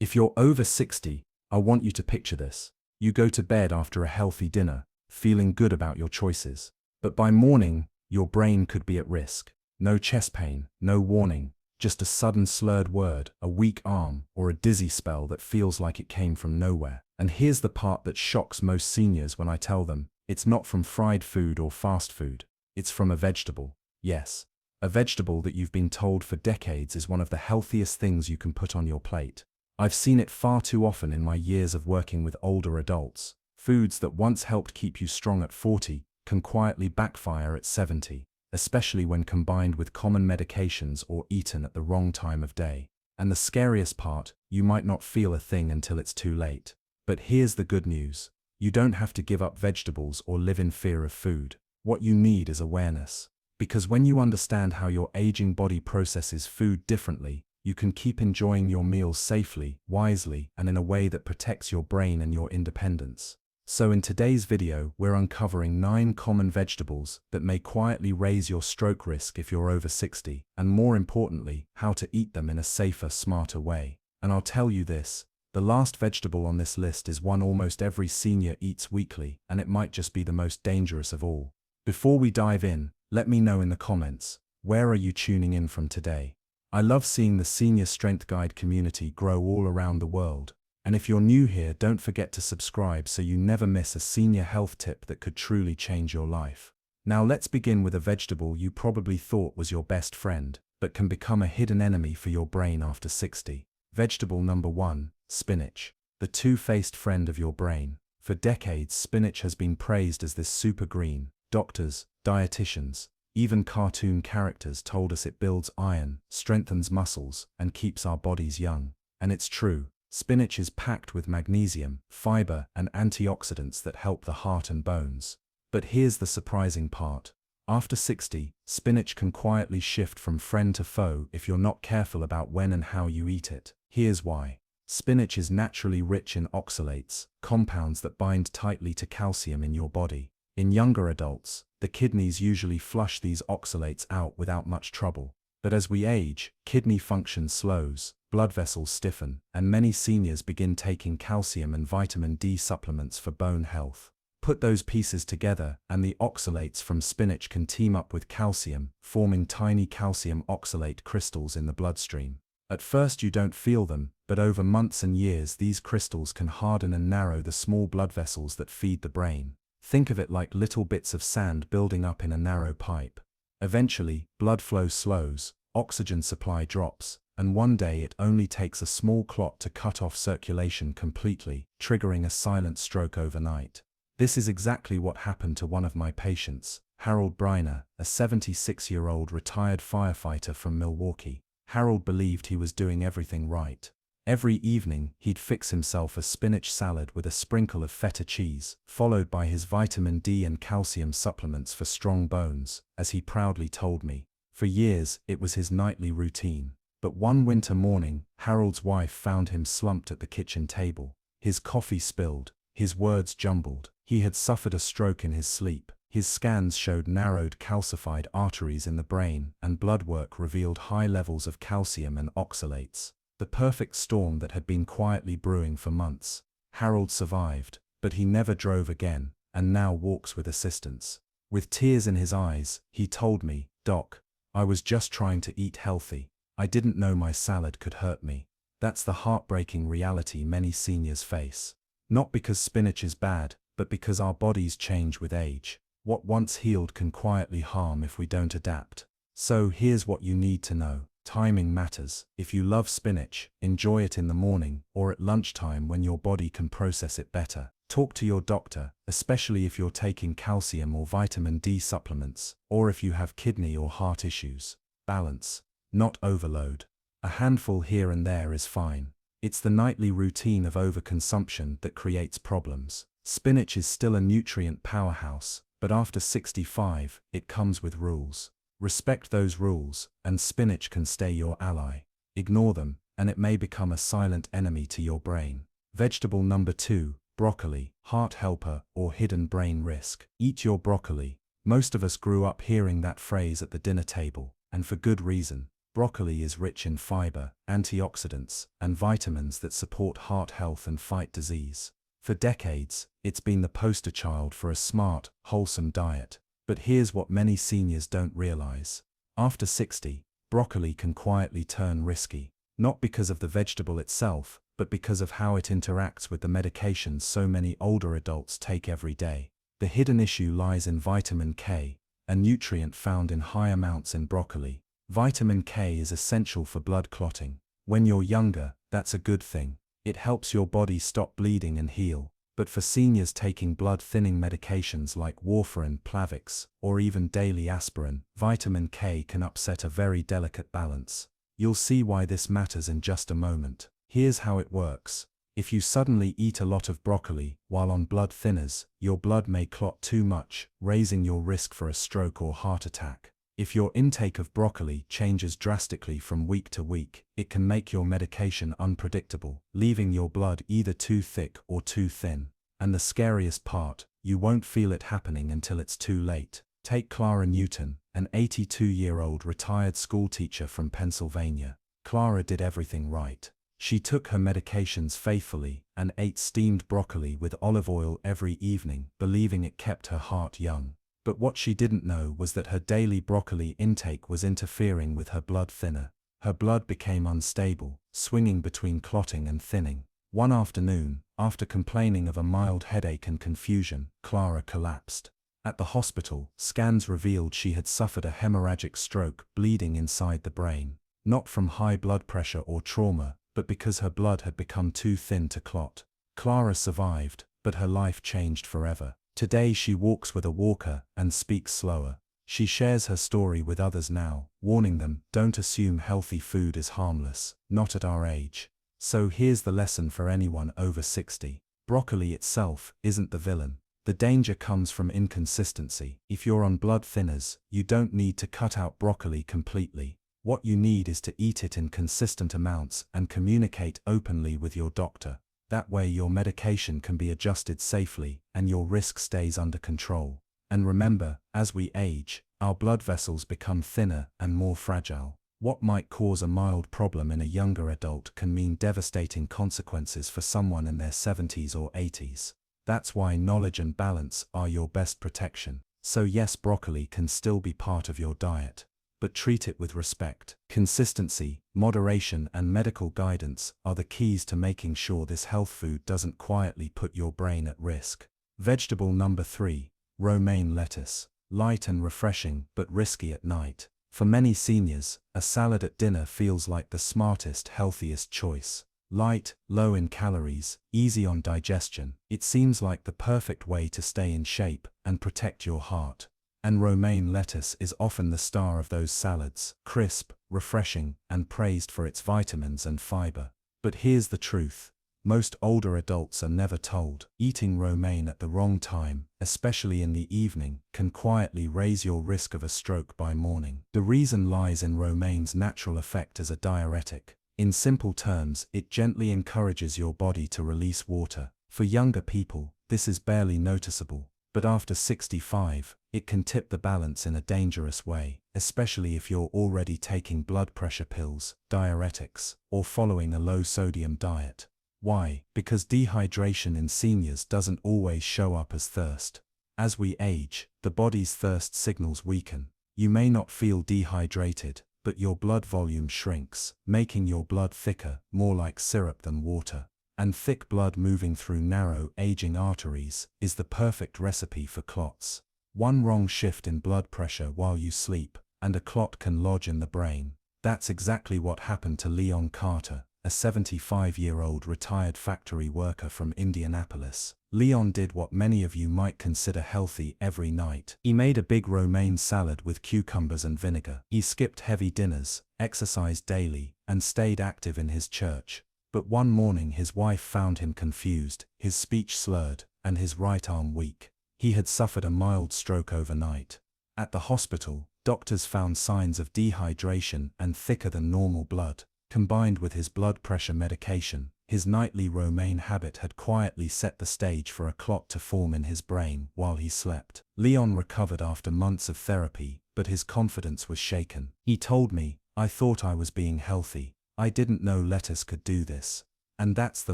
If you're over 60, I want you to picture this. You go to bed after a healthy dinner, feeling good about your choices. But by morning, your brain could be at risk. No chest pain, no warning, just a sudden slurred word, a weak arm, or a dizzy spell that feels like it came from nowhere. And here's the part that shocks most seniors when I tell them, it's not from fried food or fast food. It's from a vegetable. Yes, a vegetable that you've been told for decades is one of the healthiest things you can put on your plate. I've seen it far too often in my years of working with older adults. Foods that once helped keep you strong at 40 can quietly backfire at 70, especially when combined with common medications or eaten at the wrong time of day. And the scariest part, you might not feel a thing until it's too late. But here's the good news. You don't have to give up vegetables or live in fear of food. What you need is awareness. Because when you understand how your aging body processes food differently, you can keep enjoying your meals safely, wisely, and in a way that protects your brain and your independence. So in today's video, we're uncovering 9 common vegetables that may quietly raise your stroke risk if you're over 60, and more importantly, how to eat them in a safer, smarter way. And I'll tell you this, the last vegetable on this list is one almost every senior eats weekly, and it might just be the most dangerous of all. Before we dive in, let me know in the comments, where are you tuning in from today? I love seeing the Senior Strength Guide community grow all around the world. And if you're new here, don't forget to subscribe so you never miss a senior health tip that could truly change your life. Now let's begin with a vegetable you probably thought was your best friend, but can become a hidden enemy for your brain after 60. Vegetable number 1, spinach. The two-faced friend of your brain. For decades, spinach has been praised as this super green. Doctors, dietitians, even cartoon characters told us it builds iron, strengthens muscles, and keeps our bodies young. And it's true. Spinach is packed with magnesium, fiber, and antioxidants that help the heart and bones. But here's the surprising part. After 60, spinach can quietly shift from friend to foe if you're not careful about when and how you eat it. Here's why. Spinach is naturally rich in oxalates, compounds that bind tightly to calcium in your body. In younger adults, the kidneys usually flush these oxalates out without much trouble. But as we age, kidney function slows, blood vessels stiffen, and many seniors begin taking calcium and vitamin D supplements for bone health. Put those pieces together, and the oxalates from spinach can team up with calcium, forming tiny calcium oxalate crystals in the bloodstream. At first you don't feel them, but over months and years these crystals can harden and narrow the small blood vessels that feed the brain. Think of it like little bits of sand building up in a narrow pipe. Eventually, blood flow slows, oxygen supply drops, and one day it only takes a small clot to cut off circulation completely, triggering a silent stroke overnight. This is exactly what happened to one of my patients, Harold Briner, a 76-year-old retired firefighter from Milwaukee. Harold believed he was doing everything right. Every evening, he'd fix himself a spinach salad with a sprinkle of feta cheese, followed by his vitamin D and calcium supplements for strong bones, as he proudly told me. For years, it was his nightly routine. But one winter morning, Harold's wife found him slumped at the kitchen table. His coffee spilled, his words jumbled. He had suffered a stroke in his sleep. His scans showed narrowed calcified arteries in the brain, and blood work revealed high levels of calcium and oxalates. The perfect storm that had been quietly brewing for months. Harold survived, but he never drove again, and now walks with assistance. With tears in his eyes, he told me, "Doc, I was just trying to eat healthy. I didn't know my salad could hurt me." That's the heartbreaking reality many seniors face. Not because spinach is bad, but because our bodies change with age. What once healed can quietly harm if we don't adapt. So here's what you need to know. Timing matters. If you love spinach, enjoy it in the morning or at lunchtime when your body can process it better. Talk to your doctor, especially if you're taking calcium or vitamin D supplements, or if you have kidney or heart issues. Balance, not overload. A handful here and there is fine. It's the nightly routine of overconsumption that creates problems. Spinach is still a nutrient powerhouse, but after 65, it comes with rules. Respect those rules, and spinach can stay your ally. Ignore them, and it may become a silent enemy to your brain. Vegetable number 2, broccoli, heart helper or hidden brain risk. Eat your broccoli. Most of us grew up hearing that phrase at the dinner table, and for good reason. Broccoli is rich in fiber, antioxidants, and vitamins that support heart health and fight disease. For decades, it's been the poster child for a smart, wholesome diet. But here's what many seniors don't realize. After 60, broccoli can quietly turn risky. Not because of the vegetable itself, but because of how it interacts with the medications so many older adults take every day. The hidden issue lies in vitamin K, a nutrient found in high amounts in broccoli. Vitamin K is essential for blood clotting. When you're younger, that's a good thing. It helps your body stop bleeding and heal. But for seniors taking blood-thinning medications like warfarin, Plavix, or even daily aspirin, vitamin K can upset a very delicate balance. You'll see why this matters in just a moment. Here's how it works. If you suddenly eat a lot of broccoli while on blood thinners, your blood may clot too much, raising your risk for a stroke or heart attack. If your intake of broccoli changes drastically from week to week, it can make your medication unpredictable, leaving your blood either too thick or too thin. And the scariest part, you won't feel it happening until it's too late. Take Clara Newton, an 82-year-old retired schoolteacher from Pennsylvania. Clara did everything right. She took her medications faithfully and ate steamed broccoli with olive oil every evening, believing it kept her heart young. But what she didn't know was that her daily broccoli intake was interfering with her blood thinner. Her blood became unstable, swinging between clotting and thinning. One afternoon, after complaining of a mild headache and confusion, Clara collapsed. At the hospital, scans revealed she had suffered a hemorrhagic stroke, bleeding inside the brain. Not from high blood pressure or trauma, but because her blood had become too thin to clot. Clara survived, but her life changed forever. Today she walks with a walker and speaks slower. She shares her story with others now, warning them, don't assume healthy food is harmless, not at our age. So here's the lesson for anyone over 60. Broccoli itself isn't the villain. The danger comes from inconsistency. If you're on blood thinners, you don't need to cut out broccoli completely. What you need is to eat it in consistent amounts and communicate openly with your doctor. That way your medication can be adjusted safely and your risk stays under control. And remember, as we age, our blood vessels become thinner and more fragile. What might cause a mild problem in a younger adult can mean devastating consequences for someone in their 70s or 80s. That's why knowledge and balance are your best protection. So yes, broccoli can still be part of your diet. But treat it with respect. Consistency, moderation, and medical guidance are the keys to making sure this health food doesn't quietly put your brain at risk. Vegetable number 3, romaine lettuce. Light and refreshing, but risky at night. For many seniors, a salad at dinner feels like the smartest, healthiest choice. Light, low in calories, easy on digestion. It seems like the perfect way to stay in shape and protect your heart. And romaine lettuce is often the star of those salads, crisp, refreshing, and praised for its vitamins and fiber. But here's the truth. Most older adults are never told. Eating romaine at the wrong time, especially in the evening, can quietly raise your risk of a stroke by morning. The reason lies in romaine's natural effect as a diuretic. In simple terms, it gently encourages your body to release water. For younger people, this is barely noticeable. But after 65, it can tip the balance in a dangerous way, especially if you're already taking blood pressure pills, diuretics, or following a low-sodium diet. Why? Because dehydration in seniors doesn't always show up as thirst. As we age, the body's thirst signals weaken. You may not feel dehydrated, but your blood volume shrinks, making your blood thicker, more like syrup than water. And thick blood moving through narrow, aging arteries is the perfect recipe for clots. One wrong shift in blood pressure while you sleep, and a clot can lodge in the brain. That's exactly what happened to Leon Carter, a 75-year-old retired factory worker from Indianapolis. Leon did what many of you might consider healthy every night. He made a big romaine salad with cucumbers and vinegar. He skipped heavy dinners, exercised daily, and stayed active in his church. But one morning his wife found him confused, his speech slurred, and his right arm weak. He had suffered a mild stroke overnight. At the hospital, doctors found signs of dehydration and thicker than normal blood. Combined with his blood pressure medication, his nightly romaine habit had quietly set the stage for a clot to form in his brain while he slept. Leon recovered after months of therapy, but his confidence was shaken. He told me, I thought I was being healthy. I didn't know lettuce could do this. And that's the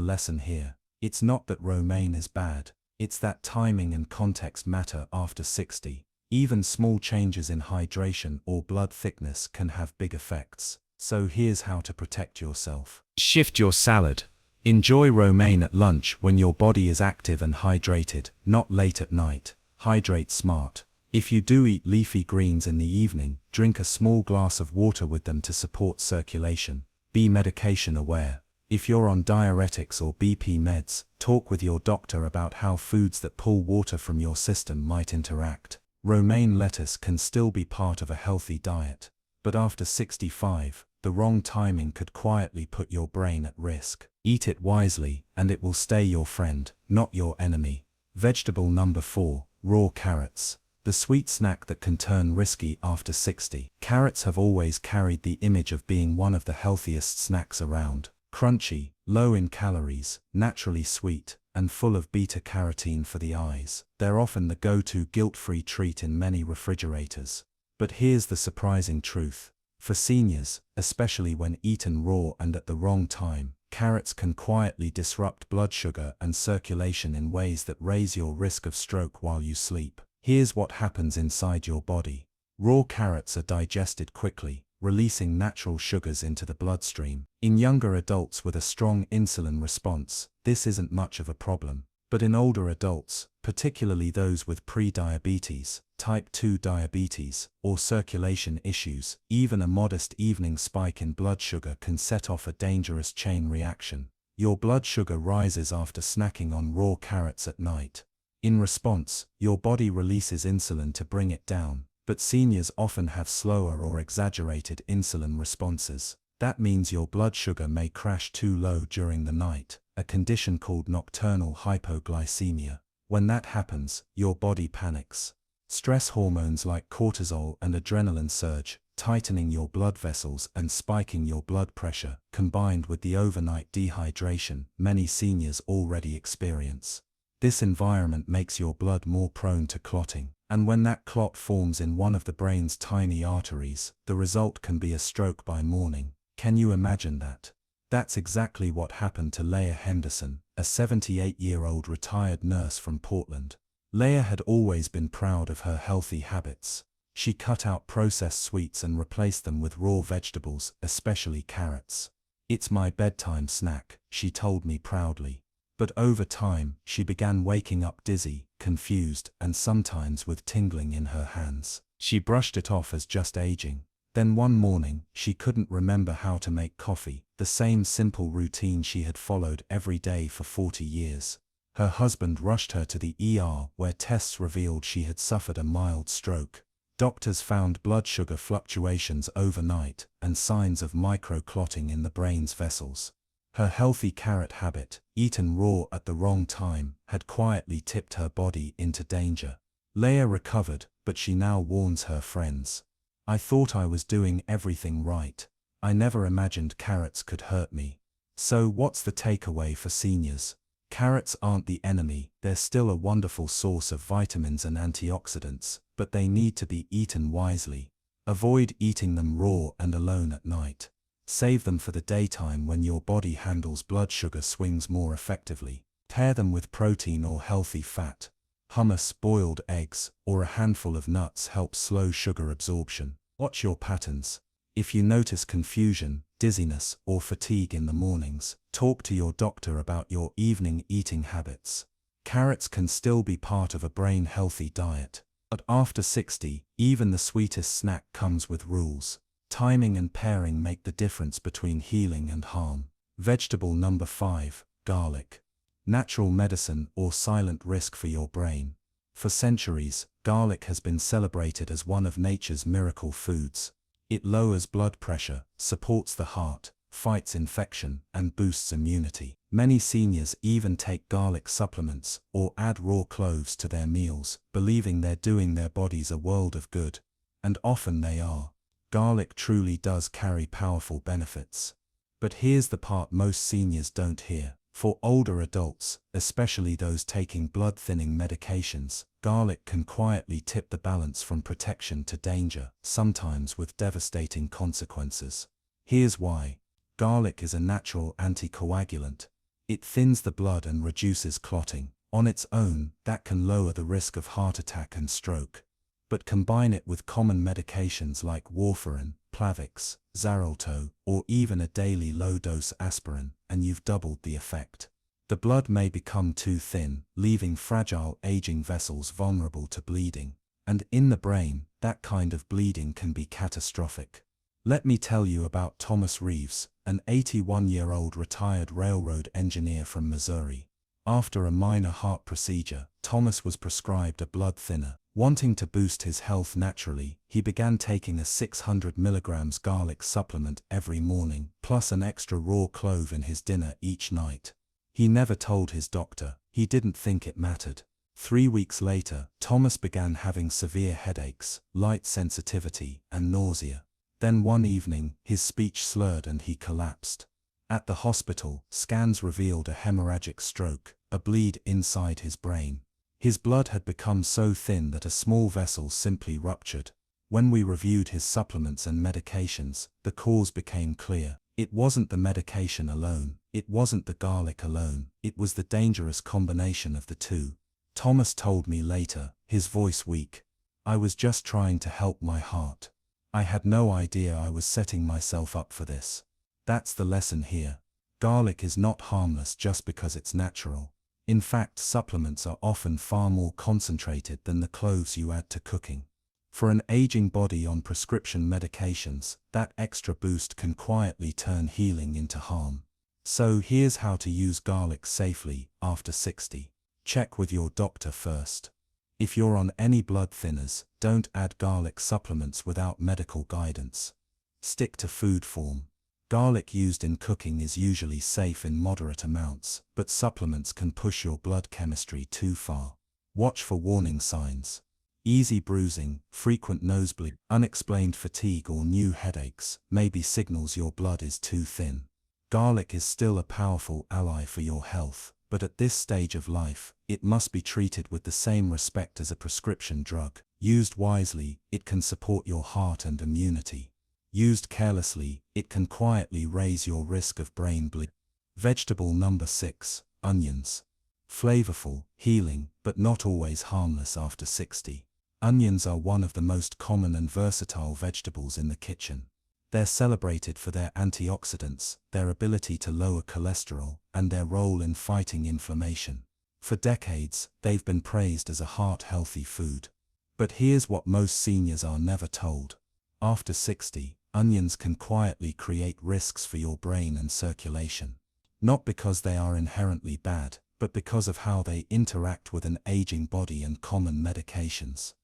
lesson here. It's not that romaine is bad. It's that timing and context matter after 60. Even small changes in hydration or blood thickness can have big effects. So here's how to protect yourself. Shift your salad. Enjoy romaine at lunch when your body is active and hydrated, not late at night. Hydrate smart. If you do eat leafy greens in the evening, drink a small glass of water with them to support circulation. Be medication aware. If you're on diuretics or BP meds, talk with your doctor about how foods that pull water from your system might interact. Romaine lettuce can still be part of a healthy diet, but after 65, the wrong timing could quietly put your brain at risk. Eat it wisely, and it will stay your friend, not your enemy. Vegetable number 4, raw carrots. The sweet snack that can turn risky after 60. Carrots have always carried the image of being one of the healthiest snacks around. Crunchy, low in calories, naturally sweet, and full of beta-carotene for the eyes. They're often the go-to guilt-free treat in many refrigerators. But here's the surprising truth. For seniors, especially when eaten raw and at the wrong time, carrots can quietly disrupt blood sugar and circulation in ways that raise your risk of stroke while you sleep. Here's what happens inside your body. Raw carrots are digested quickly, releasing natural sugars into the bloodstream. In younger adults with a strong insulin response, this isn't much of a problem. But in older adults, particularly those with pre-diabetes, type 2 diabetes, or circulation issues, even a modest evening spike in blood sugar can set off a dangerous chain reaction. Your blood sugar rises after snacking on raw carrots at night. In response, your body releases insulin to bring it down, but seniors often have slower or exaggerated insulin responses. That means your blood sugar may crash too low during the night, a condition called nocturnal hypoglycemia. When that happens, your body panics. Stress hormones like cortisol and adrenaline surge, tightening your blood vessels and spiking your blood pressure, combined with the overnight dehydration many seniors already experience. This environment makes your blood more prone to clotting, and when that clot forms in one of the brain's tiny arteries, the result can be a stroke by morning. Can you imagine that? That's exactly what happened to Leah Henderson, a 78-year-old retired nurse from Portland. Leah had always been proud of her healthy habits. She cut out processed sweets and replaced them with raw vegetables, especially carrots. "It's my bedtime snack," she told me proudly. But over time, she began waking up dizzy, confused, and sometimes with tingling in her hands. She brushed it off as just aging. Then one morning, she couldn't remember how to make coffee, the same simple routine she had followed every day for 40 years. Her husband rushed her to the ER, where tests revealed she had suffered a mild stroke. Doctors found blood sugar fluctuations overnight and signs of microclotting in the brain's vessels. Her healthy carrot habit, eaten raw at the wrong time, had quietly tipped her body into danger. Leah recovered, but she now warns her friends. "I thought I was doing everything right. I never imagined carrots could hurt me." So what's the takeaway for seniors? Carrots aren't the enemy, they're still a wonderful source of vitamins and antioxidants, but they need to be eaten wisely. Avoid eating them raw and alone at night. Save them for the daytime when your body handles blood sugar swings more effectively. Pair them with protein or healthy fat. Hummus, boiled eggs, or a handful of nuts help slow sugar absorption. Watch your patterns. If you notice confusion, dizziness, or fatigue in the mornings, talk to your doctor about your evening eating habits. Carrots can still be part of a brain-healthy diet. But after 60, even the sweetest snack comes with rules. Timing and pairing make the difference between healing and harm. Vegetable number 5, garlic. Natural medicine or silent risk for your brain. For centuries, garlic has been celebrated as one of nature's miracle foods. It lowers blood pressure, supports the heart, fights infection, and boosts immunity. Many seniors even take garlic supplements or add raw cloves to their meals, believing they're doing their bodies a world of good. And often they are. Garlic truly does carry powerful benefits. But here's the part most seniors don't hear. For older adults, especially those taking blood-thinning medications, garlic can quietly tip the balance from protection to danger, sometimes with devastating consequences. Here's why. Garlic is a natural anticoagulant. It thins the blood and reduces clotting. On its own, that can lower the risk of heart attack and stroke. But combine it with common medications like warfarin, Plavix, Xarelto, or even a daily low-dose aspirin, and you've doubled the effect. The blood may become too thin, leaving fragile aging vessels vulnerable to bleeding. And in the brain, that kind of bleeding can be catastrophic. Let me tell you about Thomas Reeves, an 81-year-old retired railroad engineer from Missouri. After a minor heart procedure, Thomas was prescribed a blood thinner. Wanting to boost his health naturally, he began taking a 600 mg garlic supplement every morning, plus an extra raw clove in his dinner each night. He never told his doctor. He didn't think it mattered. 3 weeks later, Thomas began having severe headaches, light sensitivity, and nausea. Then one evening, his speech slurred and he collapsed. At the hospital, scans revealed a hemorrhagic stroke, a bleed inside his brain. His blood had become so thin that a small vessel simply ruptured. When we reviewed his supplements and medications, the cause became clear. It wasn't the medication alone, it wasn't the garlic alone, it was the dangerous combination of the two. Thomas told me later, his voice weak. I was just trying to help my heart. I had no idea I was setting myself up for this. That's the lesson here. Garlic is not harmless just because it's natural. In fact, supplements are often far more concentrated than the cloves you add to cooking. For an aging body on prescription medications, that extra boost can quietly turn healing into harm. So here's how to use garlic safely after 60. Check with your doctor first. If you're on any blood thinners, don't add garlic supplements without medical guidance. Stick to food form. Garlic used in cooking is usually safe in moderate amounts, but supplements can push your blood chemistry too far. Watch for warning signs. Easy bruising, frequent nosebleed, unexplained fatigue or new headaches may be signals your blood is too thin. Garlic is still a powerful ally for your health, but at this stage of life, it must be treated with the same respect as a prescription drug. Used wisely, it can support your heart and immunity. Used carelessly, it can quietly raise your risk of brain bleed. Vegetable number 6, onions. Flavorful, healing, but not always harmless after 60. Onions are one of the most common and versatile vegetables in the kitchen. They're celebrated for their antioxidants, their ability to lower cholesterol, and their role in fighting inflammation. For decades, they've been praised as a heart-healthy food. But here's what most seniors are never told. After 60, onions can quietly create risks for your brain and circulation. Not because they are inherently bad, but because of how they interact with an aging body and common medications.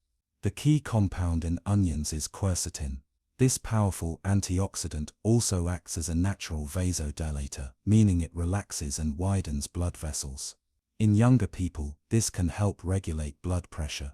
The key compound in onions is quercetin. This powerful antioxidant also acts as a natural vasodilator, meaning it relaxes and widens blood vessels. In younger people, this can help regulate blood pressure.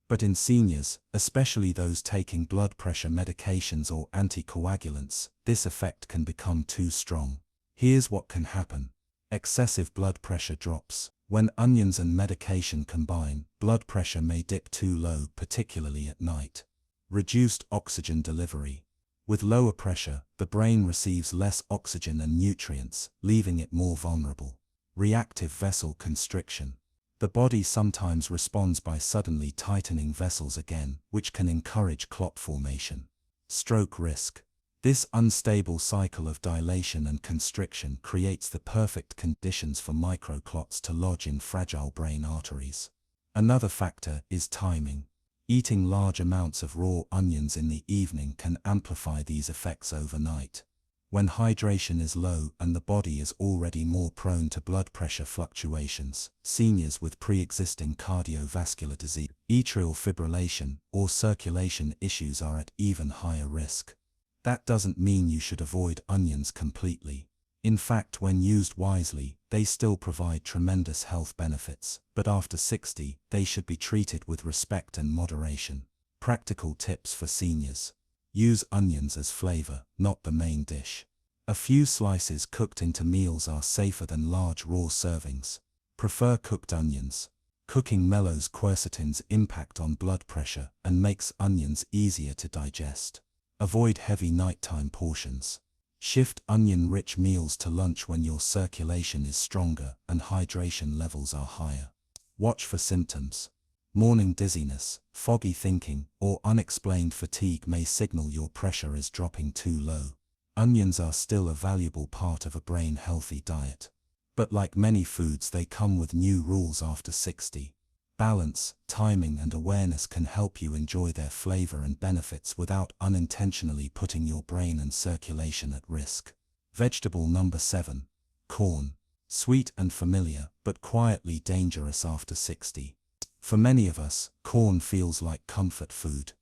But in seniors, especially those taking blood pressure medications or anticoagulants, this effect can become too strong. Here's what can happen. Excessive blood pressure drops. When onions and medication combine, blood pressure may dip too low, particularly at night. Reduced oxygen delivery. With lower pressure, the brain receives less oxygen and nutrients, leaving it more vulnerable. Reactive vessel constriction. The body sometimes responds by suddenly tightening vessels again, which can encourage clot formation. Stroke risk. This unstable cycle of dilation and constriction creates the perfect conditions for microclots to lodge in fragile brain arteries. Another factor is timing. Eating large amounts of raw onions in the evening can amplify these effects overnight. When hydration is low and the body is already more prone to blood pressure fluctuations, seniors with pre-existing cardiovascular disease, atrial fibrillation, or circulation issues are at even higher risk. That doesn't mean you should avoid onions completely. In fact, when used wisely, they still provide tremendous health benefits, but after 60, they should be treated with respect and moderation. Practical tips for seniors. Use onions as flavor, not the main dish. A few slices cooked into meals are safer than large raw servings. Prefer cooked onions. Cooking mellows quercetin's impact on blood pressure and makes onions easier to digest. Avoid heavy nighttime portions. Shift onion-rich meals to lunch when your circulation is stronger and hydration levels are higher. Watch for symptoms. Morning dizziness, foggy thinking, or unexplained fatigue may signal your pressure is dropping too low. Onions are still a valuable part of a brain-healthy diet. But like many foods, they come with new rules after 60. Balance, timing, and awareness can help you enjoy their flavor and benefits without unintentionally putting your brain and circulation at risk. Vegetable number 7. Corn. Sweet and familiar, but quietly dangerous after 60. For many of us, corn feels like comfort food.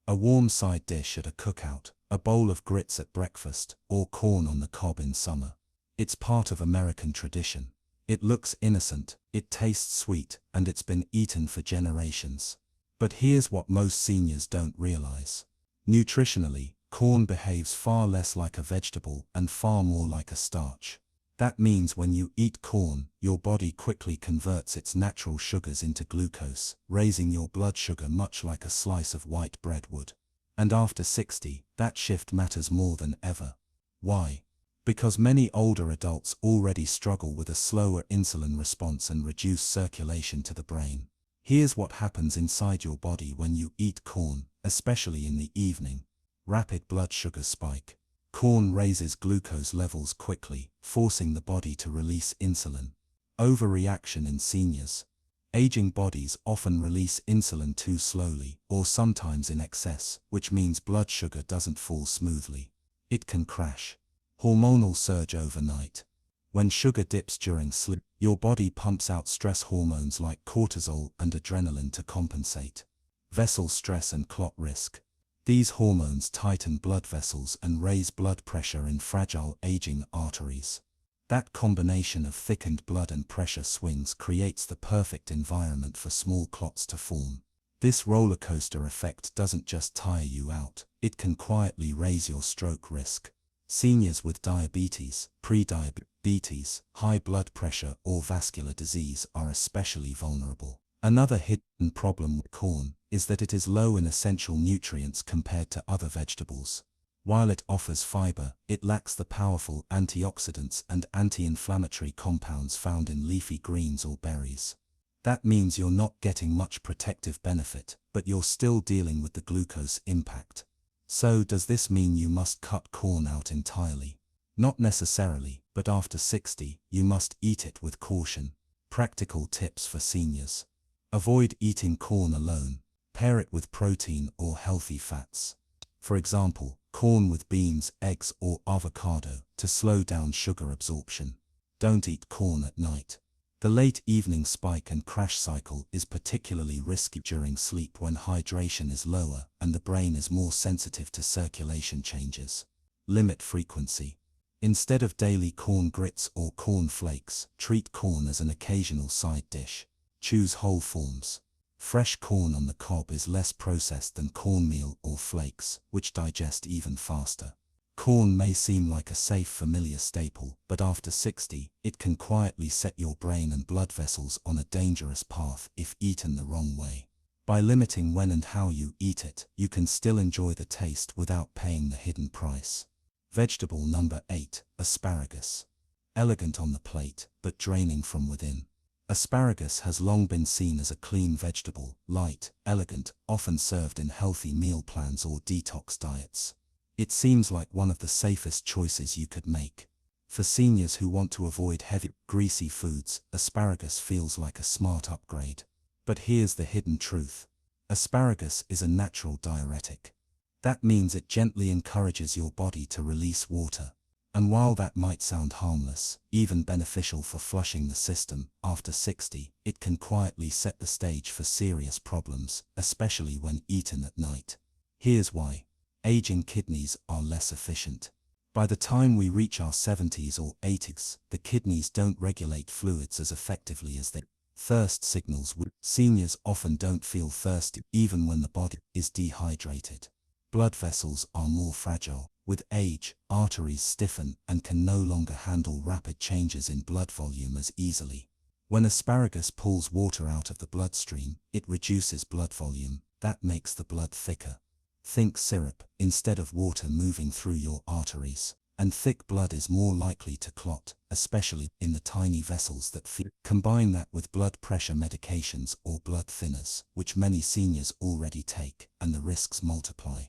A warm side dish at a cookout, a bowl of grits at breakfast, or corn on the cob in summer. It's part of American tradition. It looks innocent, it tastes sweet, and it's been eaten for generations. But here's what most seniors don't realize. Nutritionally, corn behaves far less like a vegetable and far more like a starch. That means when you eat corn, your body quickly converts its natural sugars into glucose, raising your blood sugar much like a slice of white bread would. And after 60, that shift matters more than ever. Why? Because many older adults already struggle with a slower insulin response and reduced circulation to the brain. Here's what happens inside your body when you eat corn, especially in the evening. Rapid blood sugar spike. Corn raises glucose levels quickly, forcing the body to release insulin. Overreaction in seniors. Aging bodies often release insulin too slowly, or sometimes in excess, which means blood sugar doesn't fall smoothly. It can crash. Hormonal surge overnight. When sugar dips during sleep, your body pumps out stress hormones like cortisol and adrenaline to compensate. Vessel stress and clot risk. These hormones tighten blood vessels and raise blood pressure in fragile aging arteries. That combination of thickened blood and pressure swings creates the perfect environment for small clots to form. This roller coaster effect doesn't just tire you out, it can quietly raise your stroke risk. Seniors with diabetes, pre-diabetes, high blood pressure, or vascular disease are especially vulnerable. Another hidden problem with corn is that it is low in essential nutrients compared to other vegetables. While it offers fiber, it lacks the powerful antioxidants and anti-inflammatory compounds found in leafy greens or berries. That means you're not getting much protective benefit, but you're still dealing with the glucose impact. So does this mean you must cut corn out entirely? Not necessarily, but after 60, you must eat it with caution. Practical tips for seniors. Avoid eating corn alone. Pair it with protein or healthy fats. For example, corn with beans, eggs, or avocado to slow down sugar absorption. Don't eat corn at night. The late evening spike and crash cycle is particularly risky during sleep when hydration is lower and the brain is more sensitive to circulation changes. Limit frequency. Instead of daily corn grits or corn flakes, treat corn as an occasional side dish. Choose whole forms. Fresh corn on the cob is less processed than cornmeal or flakes, which digest even faster. Corn may seem like a safe, familiar staple, but after 60, it can quietly set your brain and blood vessels on a dangerous path if eaten the wrong way. By limiting when and how you eat it, you can still enjoy the taste without paying the hidden price. Vegetable number 8, asparagus. Elegant on the plate, but draining from within. Asparagus has long been seen as a clean vegetable, light, elegant, often served in healthy meal plans or detox diets. It seems like one of the safest choices you could make. For seniors who want to avoid heavy, greasy foods, asparagus feels like a smart upgrade. But here's the hidden truth. Asparagus is a natural diuretic. That means it gently encourages your body to release water. And while that might sound harmless, even beneficial for flushing the system, after 60, it can quietly set the stage for serious problems, especially when eaten at night. Here's why. Aging kidneys are less efficient. By the time we reach our 70s or 80s, the kidneys don't regulate fluids as effectively as they. Thirst signals would. Seniors often don't feel thirsty even when the body is dehydrated. Blood vessels are more fragile, With age, arteries stiffen and can no longer handle rapid changes in blood volume as easily. When asparagus pulls water out of the bloodstream, it reduces blood volume. That makes the blood thicker. Think syrup instead of water moving through your arteries. And thick blood is more likely to clot, especially in the tiny vessels that feed. Combine that with blood pressure medications or blood thinners, which many seniors already take, and the risks multiply.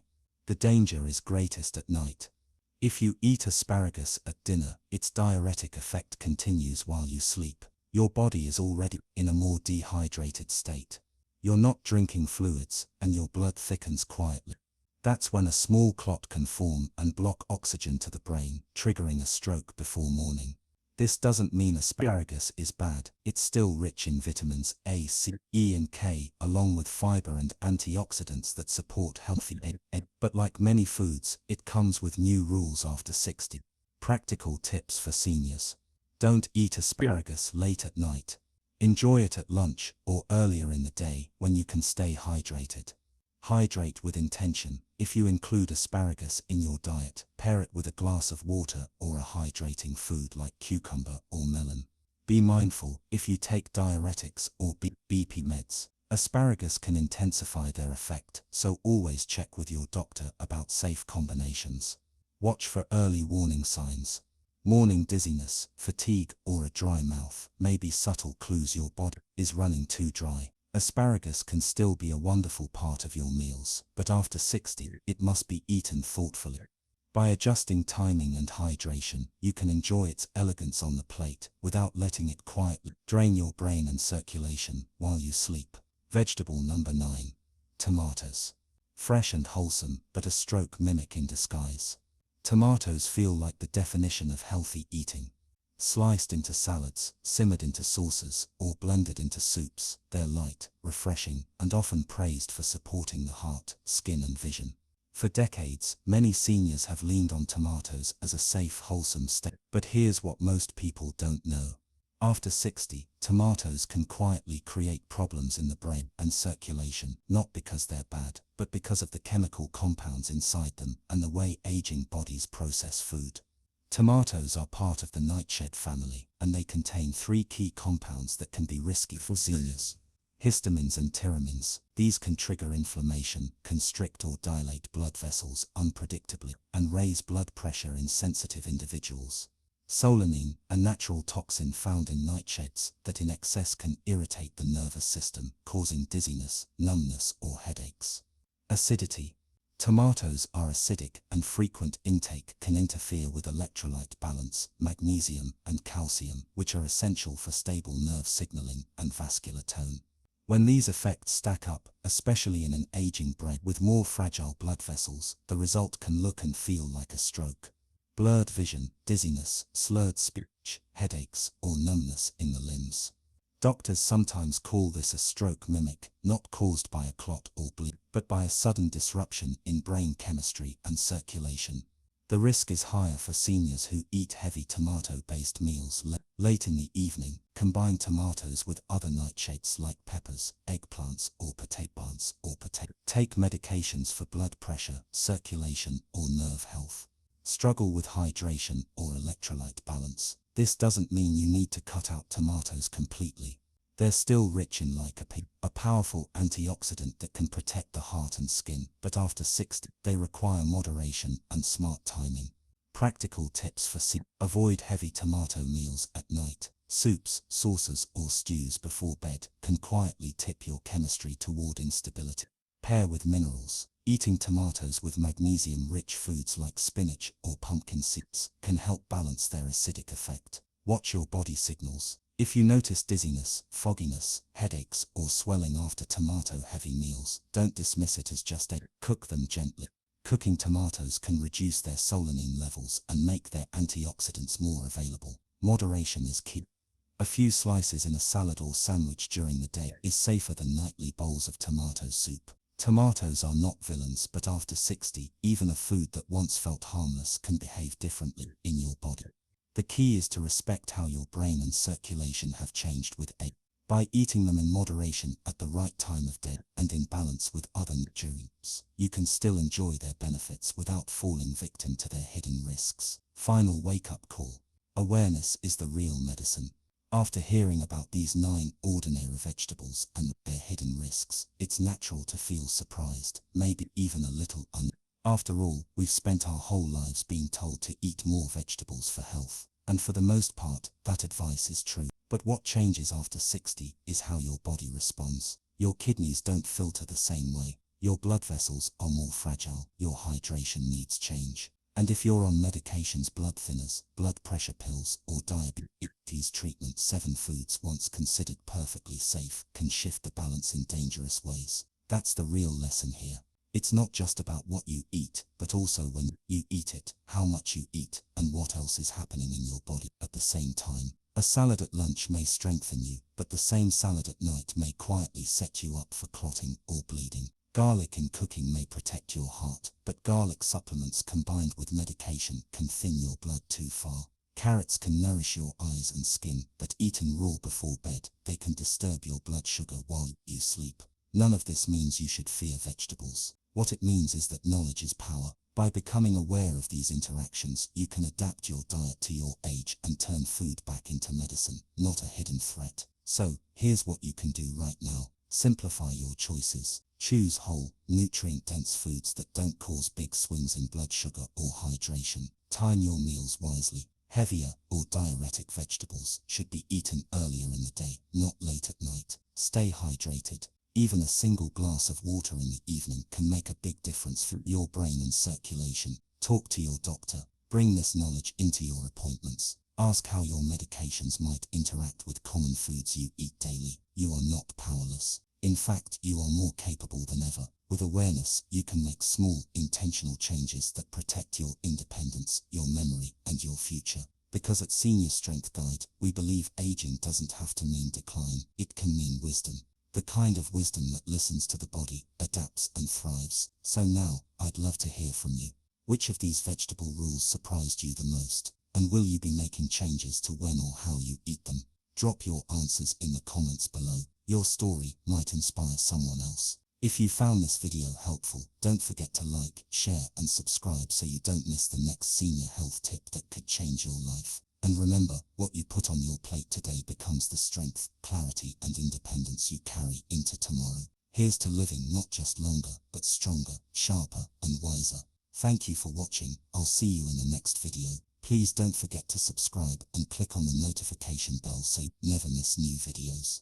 The danger is greatest at night. If you eat asparagus at dinner, its diuretic effect continues while you sleep. Your body is already in a more dehydrated state. You're not drinking fluids, and your blood thickens quietly. That's when a small clot can form and block oxygen to the brain, triggering a stroke before morning. This doesn't mean asparagus is bad. It's still rich in vitamins A, C, E and K, along with fiber and antioxidants that support healthy aging. But like many foods, it comes with new rules after 60. Practical tips for seniors. Don't eat asparagus late at night. Enjoy it at lunch or earlier in the day when you can stay hydrated. Hydrate with intention. If you include asparagus in your diet, pair it with a glass of water or a hydrating food like cucumber or melon. Be mindful, if you take diuretics or BP meds, asparagus can intensify their effect, so always check with your doctor about safe combinations. Watch for early warning signs. Morning dizziness, fatigue, or a dry mouth may be subtle clues your body is running too dry. Asparagus can still be a wonderful part of your meals, but after 60, it must be eaten thoughtfully. By adjusting timing and hydration, you can enjoy its elegance on the plate without letting it quietly drain your brain and circulation while you sleep. Vegetable number 9. Tomatoes. Fresh and wholesome, but a stroke mimic in disguise. Tomatoes feel like the definition of healthy eating. Sliced into salads, simmered into sauces, or blended into soups, they're light, refreshing, and often praised for supporting the heart, skin and vision. For decades, many seniors have leaned on tomatoes as a safe, wholesome staple. But here's what most people don't know. After 60, tomatoes can quietly create problems in the brain and circulation, not because they're bad, but because of the chemical compounds inside them and the way aging bodies process food. Tomatoes are part of the nightshade family, and they contain 3 key compounds that can be risky for seniors. Histamines and tyramines. These can trigger inflammation, constrict or dilate blood vessels unpredictably, and raise blood pressure in sensitive individuals. Solanine, a natural toxin found in nightshades that in excess can irritate the nervous system, causing dizziness, numbness, or headaches. Acidity. Tomatoes are acidic, and frequent intake can interfere with electrolyte balance, magnesium, and calcium, which are essential for stable nerve signaling and vascular tone. When these effects stack up, especially in an aging brain with more fragile blood vessels, the result can look and feel like a stroke. Blurred vision, dizziness, slurred speech, headaches, or numbness in the limbs. Doctors sometimes call this a stroke mimic, not caused by a clot or bleed, but by a sudden disruption in brain chemistry and circulation. The risk is higher for seniors who eat heavy tomato-based meals late in the evening. Combine tomatoes with other nightshades like peppers, eggplants, or potatoes. Take medications for blood pressure, circulation, or nerve health. Struggle with hydration or electrolyte balance. This doesn't mean you need to cut out tomatoes completely. They're still rich in lycopene, a powerful antioxidant that can protect the heart and skin, but after 60, they require moderation and smart timing. Practical tips for avoid heavy tomato meals at night. Soups, sauces, or stews before bed can quietly tip your chemistry toward instability. Pair with minerals. Eating tomatoes with magnesium-rich foods like spinach or pumpkin seeds can help balance their acidic effect. Watch your body signals. If you notice dizziness, fogginess, headaches, or swelling after tomato-heavy meals, don't dismiss it as just a. Cook them gently. Cooking tomatoes can reduce their solanine levels and make their antioxidants more available. Moderation is key. A few slices in a salad or sandwich during the day is safer than nightly bowls of tomato soup. Tomatoes are not villains, but after 60, even a food that once felt harmless can behave differently in your body. The key is to respect how your brain and circulation have changed with age. By eating them in moderation at the right time of day and in balance with other nutrients, you can still enjoy their benefits without falling victim to their hidden risks. Final wake-up call. Awareness is the real medicine. After hearing about these 9 ordinary vegetables and their hidden risks, it's natural to feel surprised, maybe even a little After all, we've spent our whole lives being told to eat more vegetables for health. And for the most part, that advice is true. But what changes after 60 is how your body responds. Your kidneys don't filter the same way. Your blood vessels are more fragile. Your hydration needs change. And if you're on medications, blood thinners, blood pressure pills, or diabetes treatment, 7 foods once considered perfectly safe can shift the balance in dangerous ways. That's the real lesson here. It's not just about what you eat, but also when you eat it, how much you eat, and what else is happening in your body at the same time. A salad at lunch may strengthen you, but the same salad at night may quietly set you up for clotting or bleeding. Garlic in cooking may protect your heart, but garlic supplements combined with medication can thin your blood too far. Carrots can nourish your eyes and skin, but eaten raw before bed, they can disturb your blood sugar while you sleep. None of this means you should fear vegetables. What it means is that knowledge is power. By becoming aware of these interactions, you can adapt your diet to your age and turn food back into medicine, not a hidden threat. So, here's what you can do right now. Simplify your choices. Choose whole, nutrient-dense foods that don't cause big swings in blood sugar or hydration. Time your meals wisely. Heavier or diuretic vegetables should be eaten earlier in the day, not late at night. Stay hydrated. Even a single glass of water in the evening can make a big difference for your brain and circulation. Talk to your doctor. Bring this knowledge into your appointments. Ask how your medications might interact with common foods you eat daily. You are not powerless. In fact, you are more capable than ever. With awareness, you can make small, intentional changes that protect your independence, your memory, and your future. Because at Senior Strength Guide, we believe aging doesn't have to mean decline. It can mean wisdom. The kind of wisdom that listens to the body, adapts and thrives. So now, I'd love to hear from you. Which of these vegetable rules surprised you the most? And will you be making changes to when or how you eat them? Drop your answers in the comments below. Your story might inspire someone else. If you found this video helpful, don't forget to like, share and subscribe so you don't miss the next senior health tip that could change your life. And remember, what you put on your plate today becomes the strength, clarity and independence you carry into tomorrow. Here's to living not just longer, but stronger, sharper and wiser. Thank you for watching. I'll see you in the next video. Please don't forget to subscribe and click on the notification bell so you never miss new videos.